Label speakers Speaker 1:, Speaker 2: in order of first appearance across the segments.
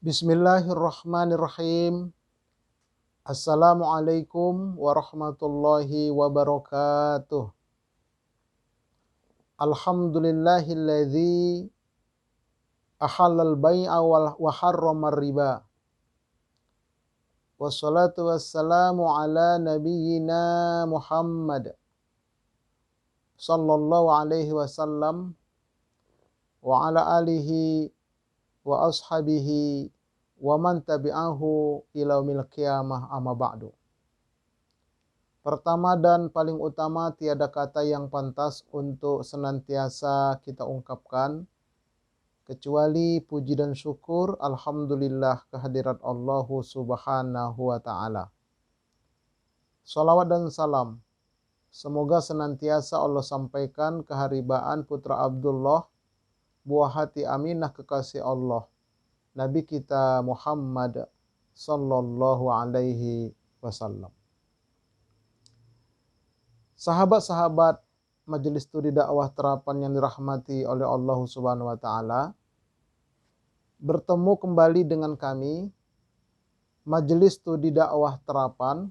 Speaker 1: Bismillahirrahmanirrahim. Assalamualaikum warahmatullahi wabarakatuh. Alhamdulillahilladzi ahallal bai'a wa harramar riba. Wassalatu wassalamu ala nabiyyina Muhammad sallallahu alaihi wasallam wa ala alihi wa ashabihi wa man tabi'ahu ila yaumil qiyamah, amma ba'du. Pertama dan paling utama, tiada kata yang pantas untuk senantiasa kita ungkapkan kecuali puji dan syukur alhamdulillah kehadirat Allah Subhanahu wa taala. Salawat dan salam semoga senantiasa Allah sampaikan keharibaan putra Abdullah, buah hati Aminah kekasih Allah, Nabi kita Muhammad sallallahu alaihi wasallam. Sahabat-sahabat Majelis Studi Dakwah Terapan yang dirahmati oleh Allah Subhanahu wa taala, bertemu kembali dengan kami Majelis Studi Dakwah Terapan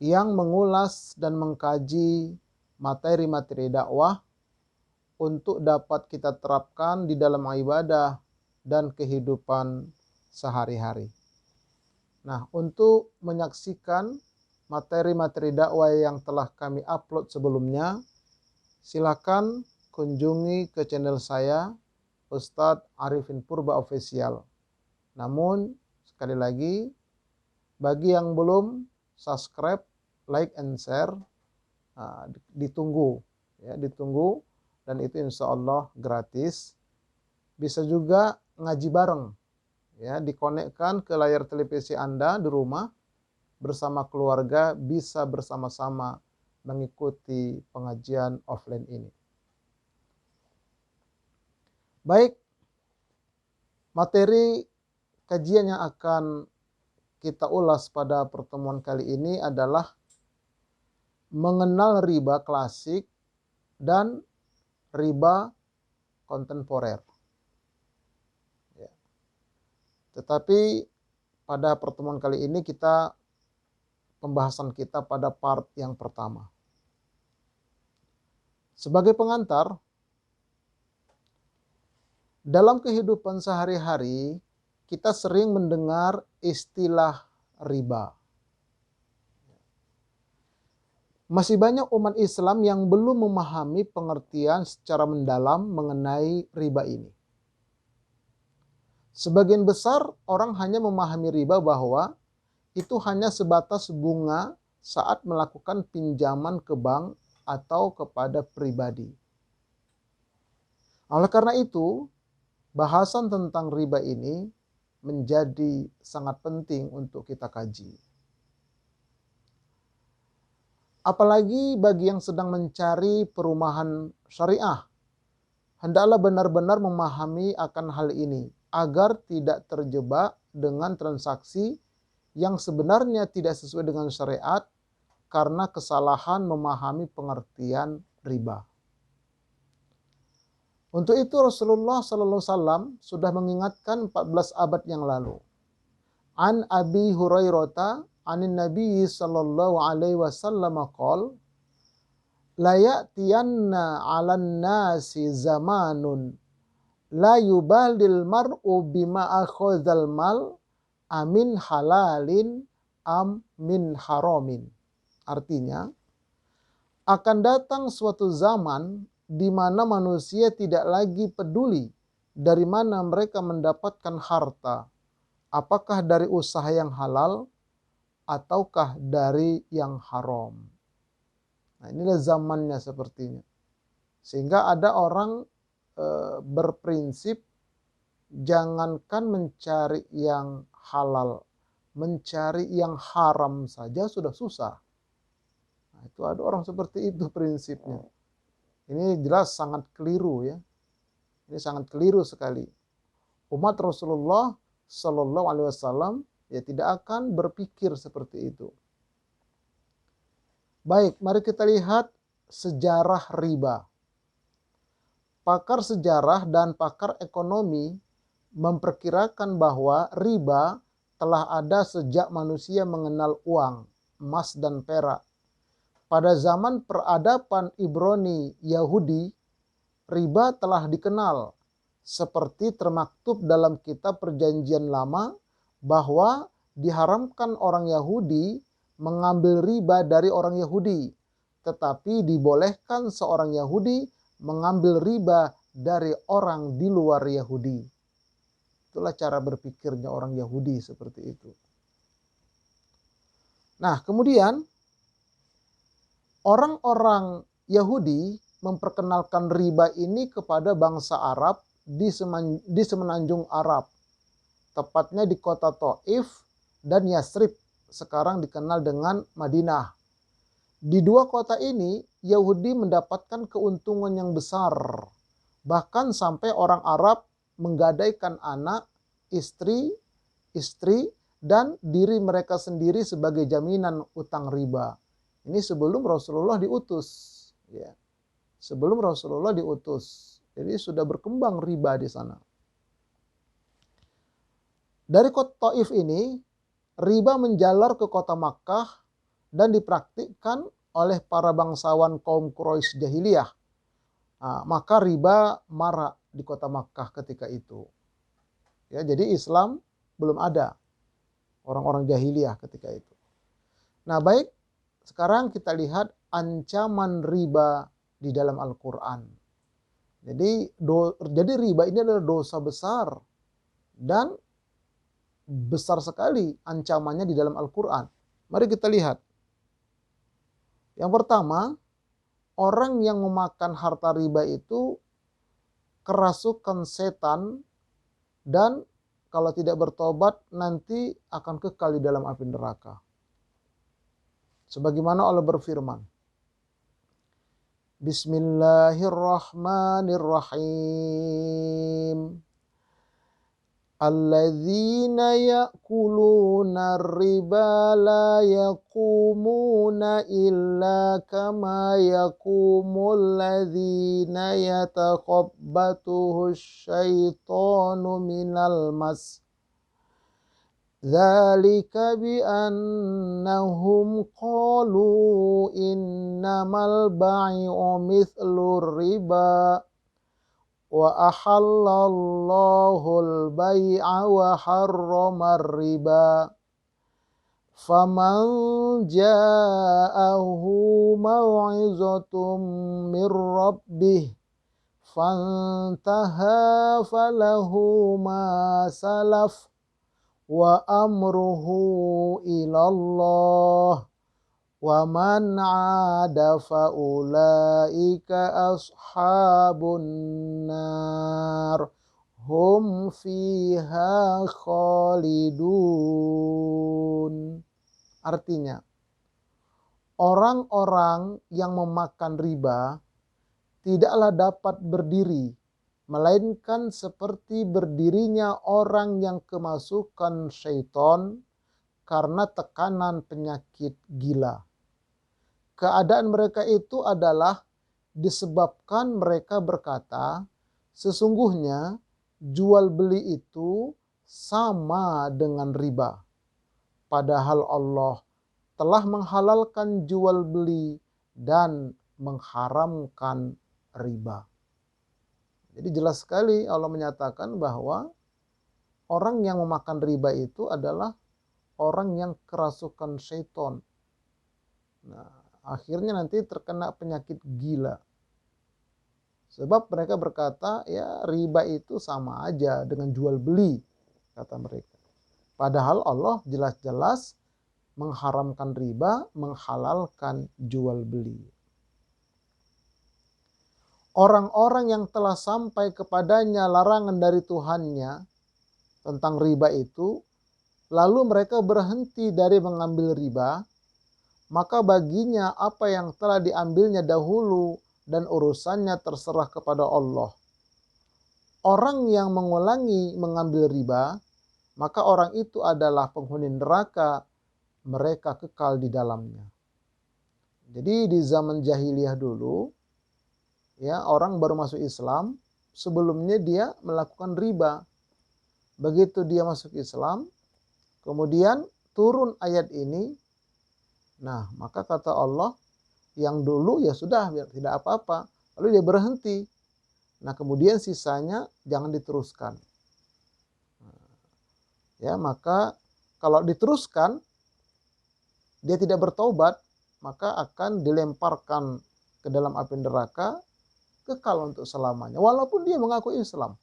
Speaker 1: yang mengulas dan mengkaji materi-materi dakwah untuk dapat kita terapkan di dalam ibadah dan kehidupan sehari-hari. Nah, untuk menyaksikan materi-materi dakwah yang telah kami upload sebelumnya, silakan kunjungi ke channel saya, Ustadz Arifin Purba Official. Namun, sekali lagi, bagi yang belum subscribe, like, and share, ditunggu. Ditunggu, dan itu insya Allah gratis. Bisa juga ngaji bareng, dikonekkan ke layar televisi Anda di rumah, bersama keluarga bisa bersama-sama mengikuti pengajian offline ini. Baik, materi kajian yang akan kita ulas pada pertemuan kali ini adalah mengenal riba klasik dan riba kontemporer. Tetapi pada pertemuan kali ini pembahasan kita pada part yang pertama. Sebagai pengantar, dalam kehidupan sehari-hari kita sering mendengar istilah riba. Masih banyak umat Islam yang belum memahami pengertian secara mendalam mengenai riba ini. Sebagian besar orang hanya memahami riba bahwa itu hanya sebatas bunga saat melakukan pinjaman ke bank atau kepada pribadi. Oleh karena itu, bahasan tentang riba ini menjadi sangat penting untuk kita kaji. Apalagi bagi yang sedang mencari perumahan syariah, hendaklah benar-benar memahami akan hal ini agar tidak terjebak dengan transaksi yang sebenarnya tidak sesuai dengan syariat karena kesalahan memahami pengertian riba. Untuk itu Rasulullah sallallahu alaihi wasallam sudah mengingatkan 14 abad yang lalu. An Abi Hurairah anin Nabi sallallahu alaihi wasallam qol la ya'tiyanna 'alan nasi zamanun la yubalil mar'u bima akhadzal mal amin halalin am min haramin. Artinya, akan datang suatu zaman di mana manusia tidak lagi peduli dari mana mereka mendapatkan harta, apakah dari usaha yang halal ataukah dari yang haram. Nah, inilah zamannya sepertinya. Sehingga ada orang berprinsip jangankan mencari yang halal, mencari yang haram saja sudah susah. Nah, itu ada orang seperti itu prinsipnya. Ini jelas sangat keliru ya. Ini sangat keliru sekali. Umat Rasulullah sallallahu alaihi wasallam tidak akan berpikir seperti itu. Baik, mari kita lihat sejarah riba. Pakar sejarah dan pakar ekonomi memperkirakan bahwa riba telah ada sejak manusia mengenal uang, emas dan perak. Pada zaman peradaban Ibrani Yahudi, riba telah dikenal, seperti termaktub dalam kitab Perjanjian Lama bahwa diharamkan orang Yahudi mengambil riba dari orang Yahudi, tetapi dibolehkan seorang Yahudi mengambil riba dari orang di luar Yahudi. Itulah cara berpikirnya orang Yahudi seperti itu. Nah, kemudian orang-orang Yahudi memperkenalkan riba ini kepada bangsa Arab di semenanjung Arab, tepatnya di kota Taif dan Yasrib, sekarang dikenal dengan Madinah. Di dua kota ini, Yahudi mendapatkan keuntungan yang besar, bahkan sampai orang Arab menggadaikan anak, istri, dan diri mereka sendiri sebagai jaminan utang riba. Ini sebelum Rasulullah diutus, ya. Sebelum Rasulullah diutus. Jadi sudah berkembang riba di sana. Dari kota Taif ini, riba menjalar ke kota Makkah dan dipraktikkan oleh para bangsawan kaum Quraisy jahiliyah. Nah, maka riba marak di kota Makkah ketika itu. Ya, jadi Islam belum ada, orang-orang jahiliyah ketika itu. Nah, baik, sekarang kita lihat ancaman riba di dalam Al-Quran. Jadi riba ini adalah dosa besar dan besar sekali ancamannya di dalam Al-Quran. Mari kita lihat. Yang pertama, orang yang memakan harta riba itu kerasukan setan dan kalau tidak bertobat nanti akan kekal di dalam api neraka. Sebagaimana Allah berfirman, Bismillahirrahmanirrahim. Alladzina ya'kuluna riba la yaqumuna illa kama yaqumul ladzina yatakhabbatuhu syaitanu minal mas. Dzalika bi annahum qalu innamal bai'u mithlur riba wa ahallallahu al-bai'a wa harramar riba. Faman ja'ahu maw'izatun mir rabbih fantaha falahu ma salaf wa amruhu ilallah wa man 'ada fa ulaika ashabun nar hum fiha khalidun. Artinya, orang-orang yang memakan riba tidaklah dapat berdiri melainkan seperti berdirinya orang yang kemasukan syaitan karena tekanan penyakit gila. Keadaan mereka itu adalah disebabkan mereka berkata, sesungguhnya jual beli itu sama dengan riba. Padahal Allah telah menghalalkan jual beli dan mengharamkan riba. Jadi jelas sekali Allah menyatakan bahwa orang yang memakan riba itu adalah orang yang kerasukan syaitan. Nah, akhirnya nanti terkena penyakit gila. Sebab mereka berkata, ya riba itu sama aja dengan jual beli, kata mereka. Padahal Allah jelas-jelas mengharamkan riba, menghalalkan jual beli. Orang-orang yang telah sampai kepadanya larangan dari Tuhannya tentang riba itu, lalu mereka berhenti dari mengambil riba, maka baginya apa yang telah diambilnya dahulu dan urusannya terserah kepada Allah. Orang yang mengulangi mengambil riba, maka orang itu adalah penghuni neraka, mereka kekal di dalamnya. Jadi di zaman jahiliyah dulu, ya orang baru masuk Islam, sebelumnya dia melakukan riba. Begitu dia masuk Islam, kemudian turun ayat ini, nah maka kata Allah, yang dulu ya sudah biar tidak apa-apa. Lalu dia berhenti. Nah kemudian sisanya jangan diteruskan. Ya, maka kalau diteruskan dia tidak bertobat, maka akan dilemparkan ke dalam api neraka kekal untuk selamanya walaupun dia mengaku Islam.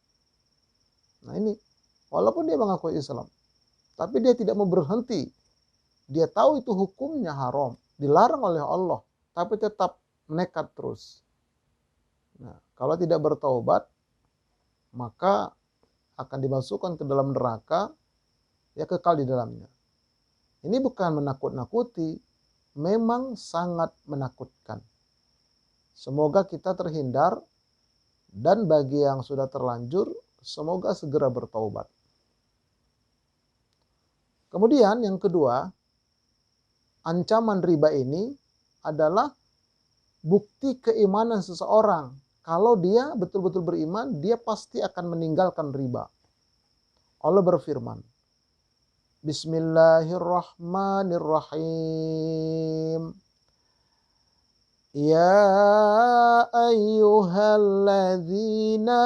Speaker 1: Nah ini, walaupun dia mengaku Islam, tapi dia tidak mau berhenti. Dia tahu itu hukumnya haram, dilarang oleh Allah, tapi tetap nekat terus. Nah, kalau tidak bertaubat, maka akan dimasukkan ke dalam neraka, ya kekal di dalamnya. Ini bukan menakut-nakuti, memang sangat menakutkan. Semoga kita terhindar, dan bagi yang sudah terlanjur, semoga segera bertaubat. Kemudian yang kedua, ancaman riba ini adalah bukti keimanan seseorang. Kalau dia betul-betul beriman, dia pasti akan meninggalkan riba. Allah berfirman, Bismillahirrahmanirrahim. Ya ayyuhalladzina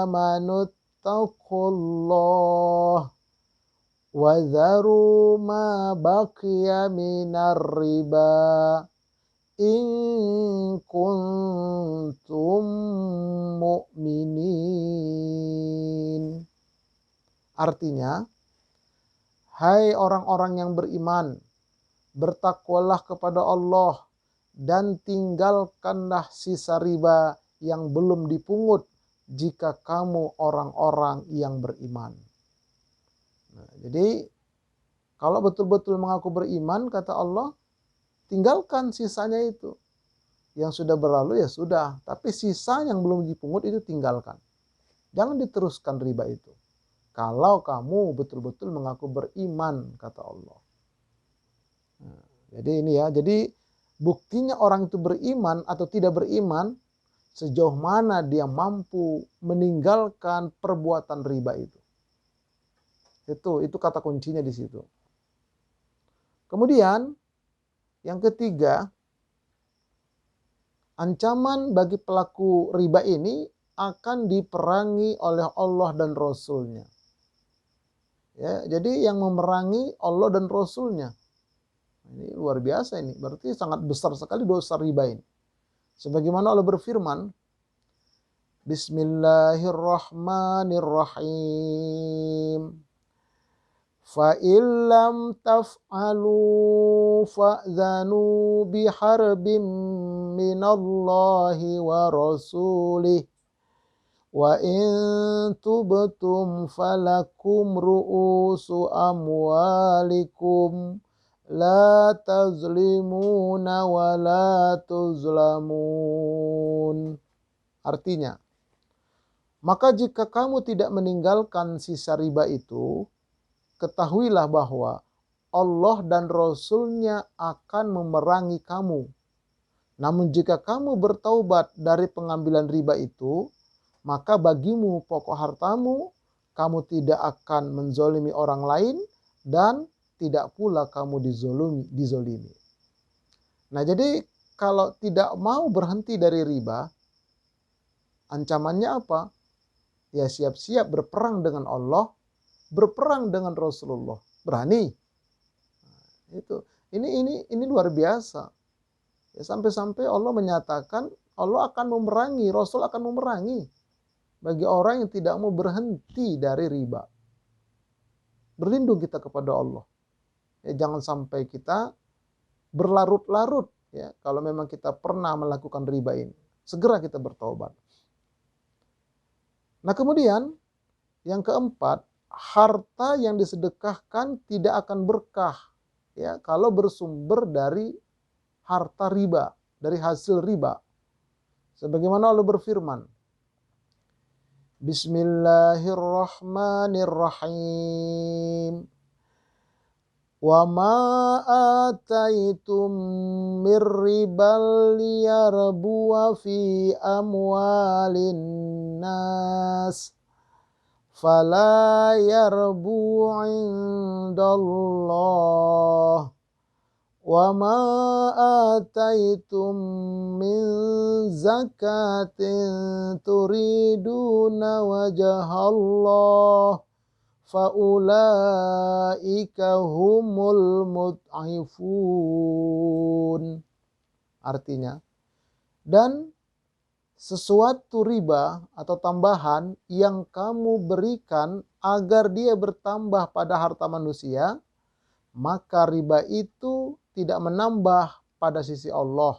Speaker 1: amanu taqullah wa dharu ma baqiya minar riba in kuntum mu'minin. Artinya, hai orang-orang yang beriman, bertakwalah kepada Allah dan tinggalkanlah sisa riba yang belum dipungut jika kamu orang-orang yang beriman. Nah, jadi kalau betul-betul mengaku beriman, kata Allah, tinggalkan sisanya itu. Yang sudah berlalu ya sudah, tapi sisa yang belum dipungut itu tinggalkan. Jangan diteruskan riba itu. Kalau kamu betul-betul mengaku beriman, kata Allah. Nah, jadi ini ya, jadi buktinya orang itu beriman atau tidak beriman, sejauh mana dia mampu meninggalkan perbuatan riba itu. Itu kata kuncinya di situ. Kemudian yang ketiga, ancaman bagi pelaku riba ini akan diperangi oleh Allah dan Rasul-Nya. Ya, jadi yang memerangi Allah dan Rasul-Nya. Ini luar biasa ini. Berarti sangat besar sekali dosa riba ini. Sebagaimana Allah berfirman, Bismillahirrahmanirrahim. فَإِنْ لَمْ تَفْعَلُوا فَأْذَنُوا بِحَرْبٍ مِّنَ اللَّهِ وَرَسُولِهِ وَإِنْ تُبْتُمْ فَلَكُمْ رُءُوسُ أَمْوَالِكُمْ لَا تَظْلِمُونَ وَلَا تُظْلَمُونَ. Artinya, maka jika kamu tidak meninggalkan sisa riba itu, ketahuilah bahwa Allah dan Rasul-Nya akan memerangi kamu. Namun jika kamu bertaubat dari pengambilan riba itu, maka bagimu pokok hartamu, kamu tidak akan menzolimi orang lain, dan tidak pula kamu dizolimi. Nah jadi kalau tidak mau berhenti dari riba, ancamannya apa? Ya siap-siap berperang dengan Allah, berperang dengan Rasulullah. Berani. Nah, itu. Ini luar biasa. Ya, sampai-sampai Allah menyatakan Allah akan memerangi, Rasul akan memerangi bagi orang yang tidak mau berhenti dari riba. Berlindung kita kepada Allah. Ya, jangan sampai kita berlarut-larut ya kalau memang kita pernah melakukan riba ini. Segera kita bertobat. Nah, kemudian yang keempat, harta yang disedekahkan tidak akan berkah ya kalau bersumber dari harta riba, dari hasil riba. Sebagaimana Allah berfirman, Bismillahirrahmanirrahim. Wa ma ataitum mir ribal liyarbuwa fi amwalin nas fala yarbu indallah wa ma ataitum min zakatin turiduna wajhallah faulaika humul mud'ifun. Artinya, dan sesuatu riba atau tambahan yang kamu berikan agar dia bertambah pada harta manusia, maka riba itu tidak menambah pada sisi Allah.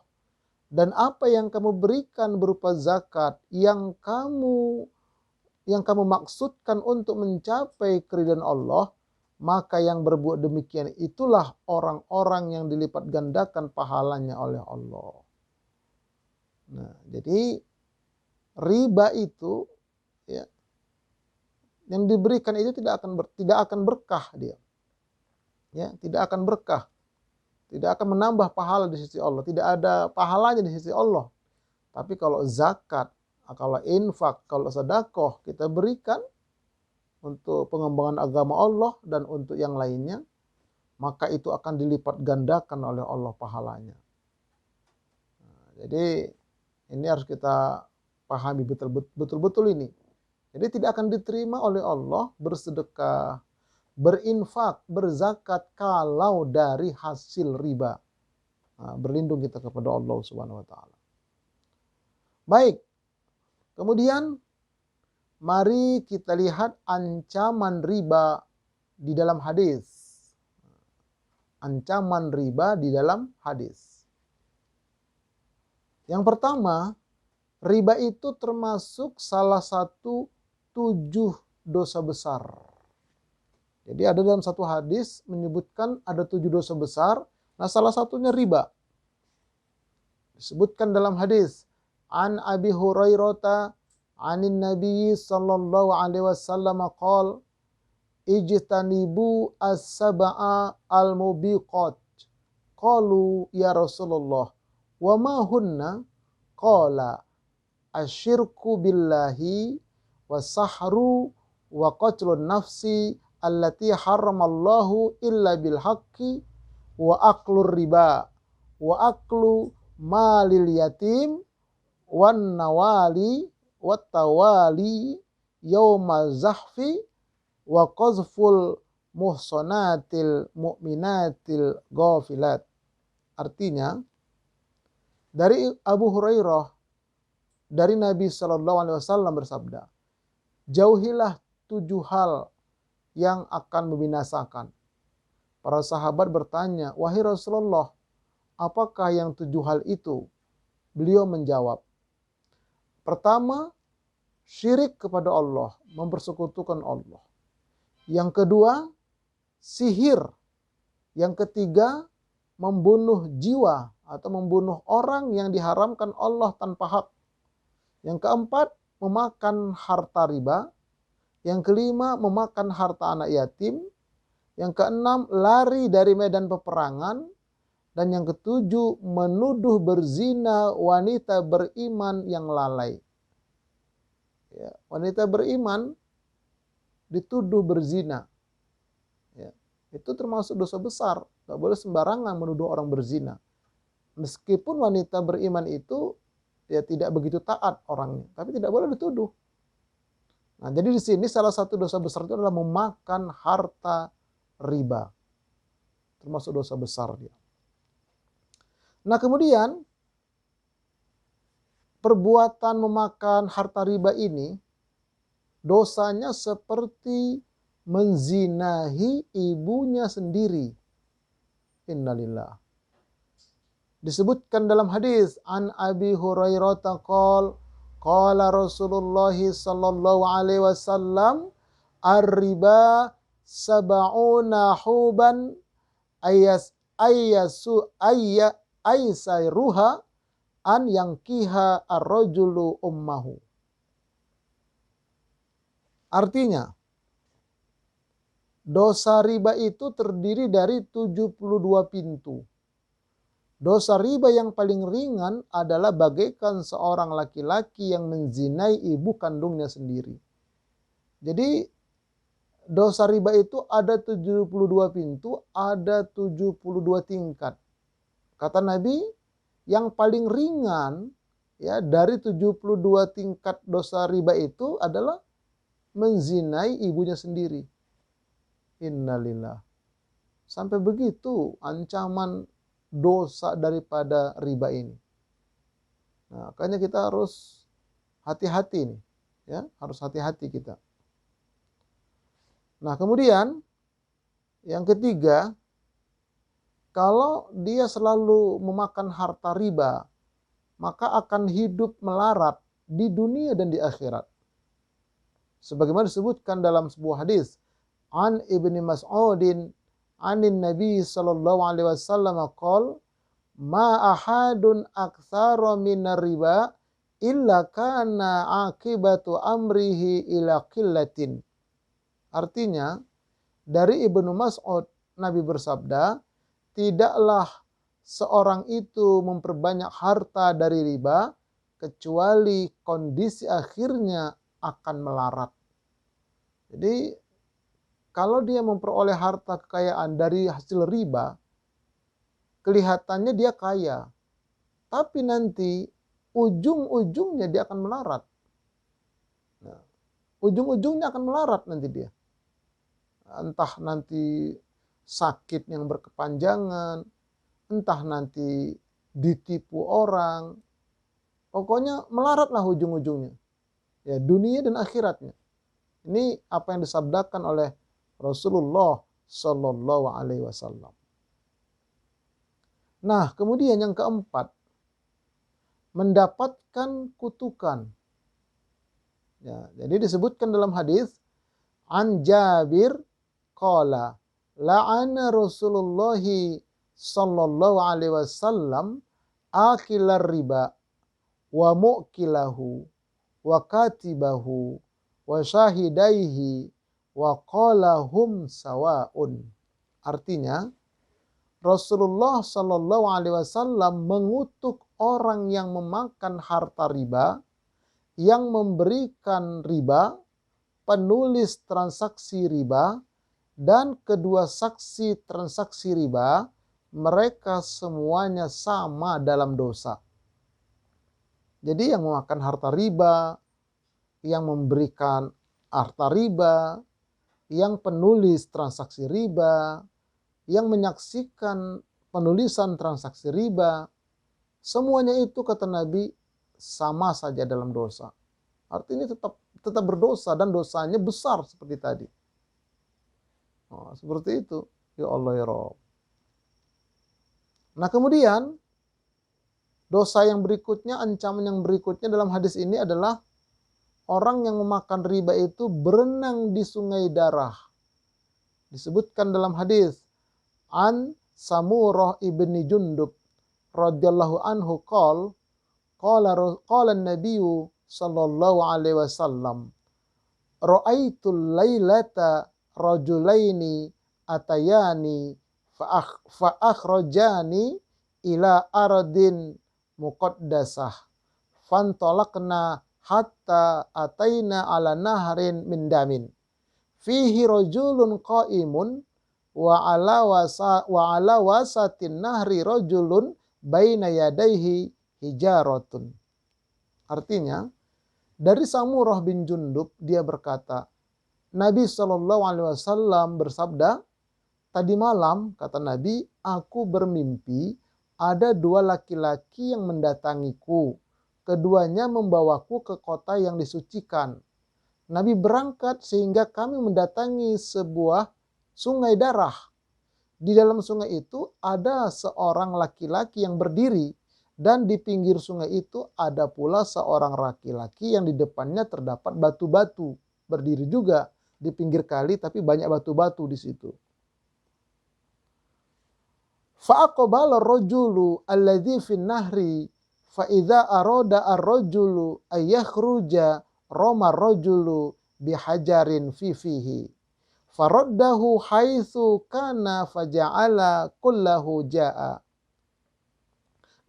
Speaker 1: Dan apa yang kamu berikan berupa zakat yang kamu maksudkan untuk mencapai keridhaan Allah, maka yang berbuat demikian itulah orang-orang yang dilipat gandakan pahalanya oleh Allah. Nah, jadi riba itu ya, yang diberikan itu tidak akan berkah dia. Ya, tidak akan berkah. Tidak akan menambah pahala di sisi Allah, tidak ada pahalanya di sisi Allah. Tapi kalau zakat, kalau infak, kalau sedekah kita berikan untuk pengembangan agama Allah dan untuk yang lainnya, maka itu akan dilipat gandakan oleh Allah pahalanya. Nah, jadi ini harus kita pahami betul-betul ini. Jadi tidak akan diterima oleh Allah bersedekah, berinfak, berzakat kalau dari hasil riba. Nah, berlindung kita kepada Allah Subhanahu wa taala. Baik. Kemudian mari kita lihat ancaman riba di dalam hadis. Ancaman riba di dalam hadis. Yang pertama, riba itu termasuk salah satu 7 dosa besar. Jadi ada dalam satu hadis menyebutkan ada 7 dosa besar. Nah, salah satunya riba. Disebutkan dalam hadis an Abi Hurairah anin Nabi sallallahu alaihi wasallam qol ijtanibu as-sab'a al-mubiqat. Qalu ya Rasulullah wa ma hunna? Qala asyirku billahi wa sahru wa qatlun nafsi allati haramallahu illa bil haqqi wa aklur riba wa aklu malil yatim wan nawali wat tawali yaumal zahfi wa qazful muhsanatil mu'minatil ghafilat. Artinya dari Abu Hurairah dari Nabi Shallallahu Alaihi Wasallam bersabda, jauhilah 7 hal yang akan membinasakan. Para sahabat bertanya, wahai Rasulullah, apakah yang 7 hal itu? Beliau menjawab, pertama, syirik kepada Allah, mempersekutukan Allah. Yang kedua, sihir. Yang ketiga, membunuh jiwa atau membunuh orang yang diharamkan Allah tanpa hak. Yang keempat, memakan harta riba. Yang kelima, memakan harta anak yatim. Yang keenam, lari dari medan peperangan. Dan yang ketujuh, menuduh berzina wanita beriman yang lalai. Ya, wanita beriman dituduh berzina. Ya, itu termasuk dosa besar. Gak boleh sembarangan menuduh orang berzina. Meskipun wanita beriman itu ya tidak begitu taat orangnya, tapi tidak boleh dituduh. Nah, jadi di sini salah satu dosa besar itu adalah memakan harta riba. Termasuk dosa besar dia. Nah, kemudian perbuatan memakan harta riba ini dosanya seperti menzinahi ibunya sendiri. Innalillah. Disebutkan dalam hadis an Abi Hurairah qol qala Rasulullah sallallahu alaihi wasallam ar-riba sab'una huban aysairuha an yankiha ar-rajulu ummahu. Artinya, dosa riba itu terdiri dari 72 pintu. Dosa riba yang paling ringan adalah bagaikan seorang laki-laki yang menzinai ibu kandungnya sendiri. Jadi dosa riba itu ada 72 pintu, ada 72 tingkat. Kata Nabi, yang paling ringan ya dari 72 tingkat dosa riba itu adalah menzinai ibunya sendiri. Innalillah. Sampai begitu ancaman dosa daripada riba ini. Nah, makanya kita harus hati-hati nih, ya, harus hati-hati kita. Nah, kemudian yang ketiga, kalau dia selalu memakan harta riba, maka akan hidup melarat di dunia dan di akhirat. Sebagaimana disebutkan dalam sebuah hadis, an Ibni Mas'udin anin Nabi sallallahu alaihi wasallam qol ma ahadun aktsara minar riba illa kana akibatu amrihi ila qillatin. Artinya dari Ibnu Mas'ud Nabi bersabda, tidaklah seorang itu memperbanyak harta dari riba kecuali kondisi akhirnya akan melarat. Jadi kalau dia memperoleh harta kekayaan dari hasil riba, kelihatannya dia kaya. Tapi nanti ujung-ujungnya dia akan melarat. Nah, ujung-ujungnya akan melarat nanti dia. Entah nanti sakit yang berkepanjangan, entah nanti ditipu orang. Pokoknya melaratlah ujung-ujungnya. Ya, dunia dan akhiratnya. Ini apa yang disabdakan oleh Rasulullah Sallallahu Alaihi Wasallam. Nah, kemudian yang keempat, mendapatkan kutukan. Ya, jadi disebutkan dalam hadis, an Jabir qala la'ana Rasulullah Sallallahu Alaihi Wasallam akilar riba wa mu'kilahu wa katibahu wa syahidaihi wa qala hum sawa'un. Artinya Rasulullah Sallallahu Alaihi Wasallam mengutuk orang yang memakan harta riba, yang memberikan riba, penulis transaksi riba, dan kedua saksi transaksi riba, mereka semuanya sama dalam dosa. Jadi yang memakan harta riba, yang memberikan harta riba, yang penulis transaksi riba, yang menyaksikan penulisan transaksi riba, semuanya itu kata Nabi sama saja dalam dosa. Artinya tetap berdosa dan dosanya besar seperti tadi. Oh, seperti itu. Ya Allah ya Rabb. Nah, kemudian dosa yang berikutnya, ancaman yang berikutnya dalam hadis ini adalah orang yang memakan riba itu berenang di sungai darah. Disebutkan dalam hadis an Samurah ibni Jundub radhiyallahu anhu qala Nabiyyu sallallahu alaihi wasallam ra'aitul lailata rajulaini atayani fa akhrajani ila ardin muqaddasah fantalaqna hatta ataina ala nahrin min damin fihi rajulun qaimun wa ala wasatin nahri rajulun baina yadaihi hijaratun. Artinya dari Samurah bin Jundub dia berkata, Nabi Shallallahu Alaihi Wasallam bersabda, tadi malam kata Nabi, aku bermimpi ada dua laki-laki yang mendatangiku. Keduanya membawaku ke kota yang disucikan. Nabi berangkat sehingga kami mendatangi sebuah sungai darah. Di dalam sungai itu ada seorang laki-laki yang berdiri. Dan di pinggir sungai itu ada pula seorang laki-laki yang di depannya terdapat batu-batu. Berdiri juga di pinggir kali tapi banyak batu-batu di situ. Fa'aqbala ar-rajulu alladhi fin nahri fa idza arada ar-rajulu ay yakhruja rama ar-rajulu bihajarin fi fihi faraddahu haitsu kana faja'ala kullahu jaa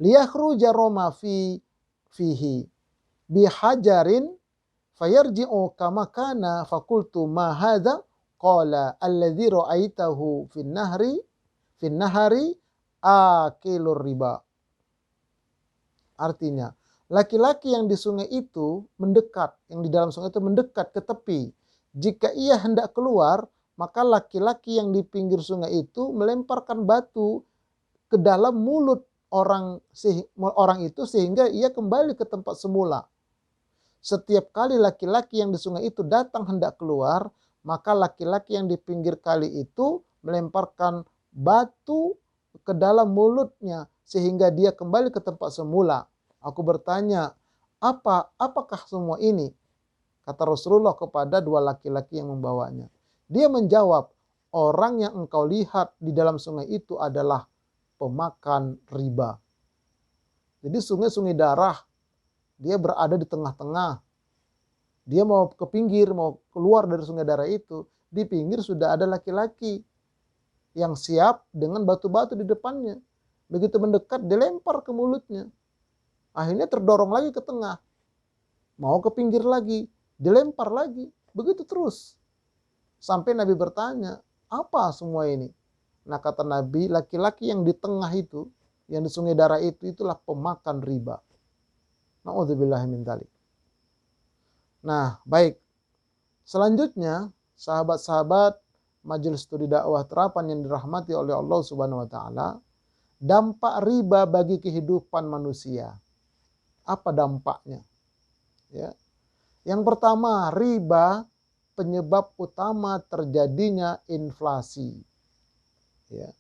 Speaker 1: liyakhruja rama fi fihi bihajarin fayarji'u kama kana faqultu ma hadza qala alladzi ra'aitahu fin nahari akilur riba. Artinya, laki-laki yang di sungai itu mendekat, yang di dalam sungai itu mendekat ke tepi. Jika ia hendak keluar, maka laki-laki yang di pinggir sungai itu melemparkan batu ke dalam mulut orang itu sehingga ia kembali ke tempat semula. Setiap kali laki-laki yang di sungai itu datang hendak keluar, maka laki-laki yang di pinggir kali itu melemparkan batu ke dalam mulutnya sehingga dia kembali ke tempat semula. Aku bertanya, apakah semua ini? Kata Rasulullah kepada dua laki-laki yang membawanya. Dia menjawab, orang yang engkau lihat di dalam sungai itu adalah pemakan riba. Jadi sungai darah, dia berada di tengah-tengah. Dia mau ke pinggir, mau keluar dari sungai darah itu, di pinggir sudah ada laki-laki yang siap dengan batu-batu di depannya. Begitu mendekat, dilempar ke mulutnya. Akhirnya terdorong lagi ke tengah. Mau ke pinggir lagi, dilempar lagi. Begitu terus. Sampai Nabi bertanya, apa semua ini? Nah kata Nabi, laki-laki yang di tengah itu, yang di sungai darah itu, itulah pemakan riba. Na'udzubillahi min dzalik. Nah baik. Selanjutnya, sahabat-sahabat Majelis Studi Dakwah Terapan yang dirahmati oleh Allah Subhanahu wa taala, dampak riba bagi kehidupan manusia. Apa dampaknya? Ya. Yang pertama, riba penyebab utama terjadinya inflasi. Ya.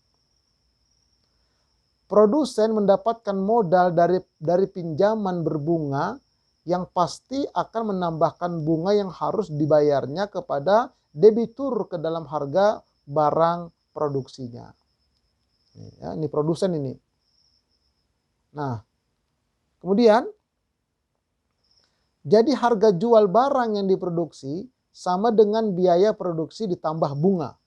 Speaker 1: Produsen mendapatkan modal dari pinjaman berbunga yang pasti akan menambahkan bunga yang harus dibayarnya kepada debitur ke dalam harga barang produksinya. Ya, ini produsen ini. Nah, kemudian jadi harga jual barang yang diproduksi sama dengan biaya produksi ditambah bunga.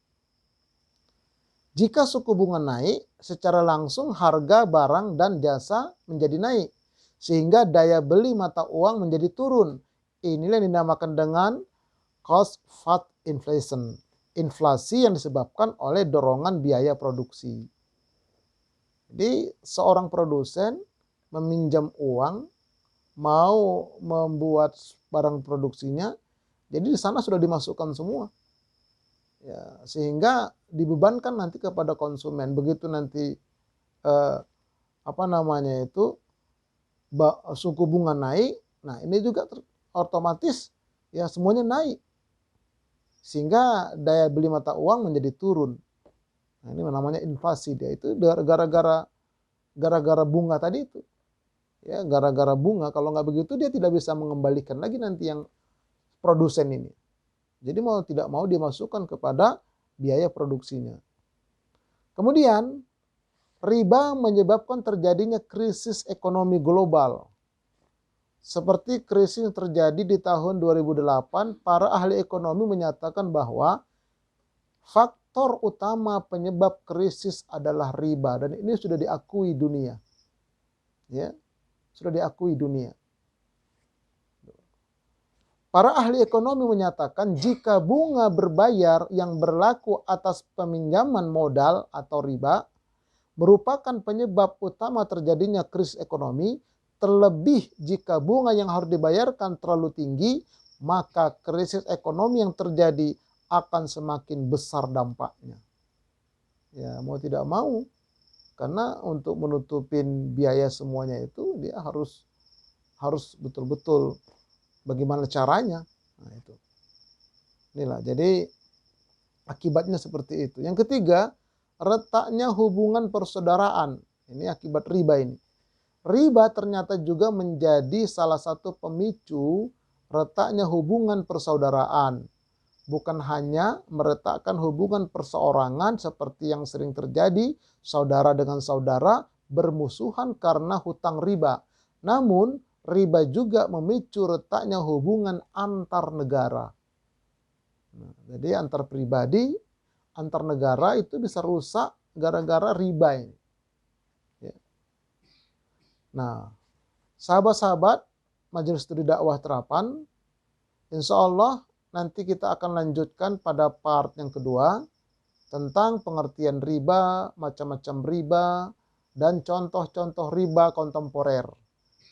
Speaker 1: Jika suku bunga naik, secara langsung harga barang dan jasa menjadi naik. Sehingga daya beli mata uang menjadi turun. Inilah yang dinamakan dengan cost fat inflation. Inflasi yang disebabkan oleh dorongan biaya produksi. Jadi seorang produsen meminjam uang, mau membuat barang produksinya, jadi di sana sudah dimasukkan semua. Ya, sehingga dibebankan nanti kepada konsumen. Begitu nanti suku bunga naik, nah ini juga otomatis ya semuanya naik. Sehingga daya beli mata uang menjadi turun. Nah, ini namanya inflasi dia. Itu gara-gara bunga tadi itu. Ya, gara-gara bunga, kalau nggak begitu dia tidak bisa mengembalikan lagi nanti yang produsen ini. Jadi mau tidak mau dimasukkan kepada biaya produksinya. Kemudian riba menyebabkan terjadinya krisis ekonomi global. Seperti krisis yang terjadi di tahun 2008, para ahli ekonomi menyatakan bahwa faktor utama penyebab krisis adalah riba, dan ini sudah diakui dunia. Ya, sudah diakui dunia. Para ahli ekonomi menyatakan jika bunga berbayar yang berlaku atas peminjaman modal atau riba merupakan penyebab utama terjadinya krisis ekonomi, terlebih jika bunga yang harus dibayarkan terlalu tinggi, maka krisis ekonomi yang terjadi akan semakin besar dampaknya. Ya, mau tidak mau, karena untuk menutupin biaya semuanya itu dia harus betul-betul bagaimana caranya. Nah, itu. Inilah, jadi akibatnya seperti itu. Yang ketiga, retaknya hubungan persaudaraan. Ini akibat riba ini. Riba ternyata juga menjadi salah satu pemicu retaknya hubungan persaudaraan. Bukan hanya meretakkan hubungan perseorangan seperti yang sering terjadi, saudara dengan saudara bermusuhan karena hutang riba. Namun, riba juga memicu retaknya hubungan antar negara. Nah, jadi antar pribadi, antar negara itu bisa rusak gara-gara riba ini. Ya. Nah, sahabat-sahabat Majelis Studi Dakwah Terapan, Insya Allah nanti kita akan lanjutkan pada part yang kedua tentang pengertian riba, macam-macam riba, dan contoh-contoh riba kontemporer.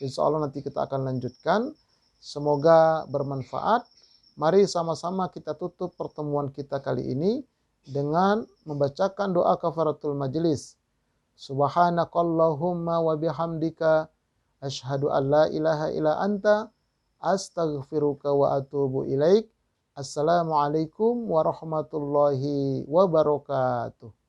Speaker 1: Insya Allah nanti kita akan lanjutkan. Semoga bermanfaat. Mari sama-sama kita tutup pertemuan kita kali ini dengan membacakan doa kafaratul majelis. Subhanakallahumma wa bihamdika asyhadu an la ilaha illa anta astaghfiruka wa atubu ilaik. Assalamualaikum warahmatullahi wabarakatuh.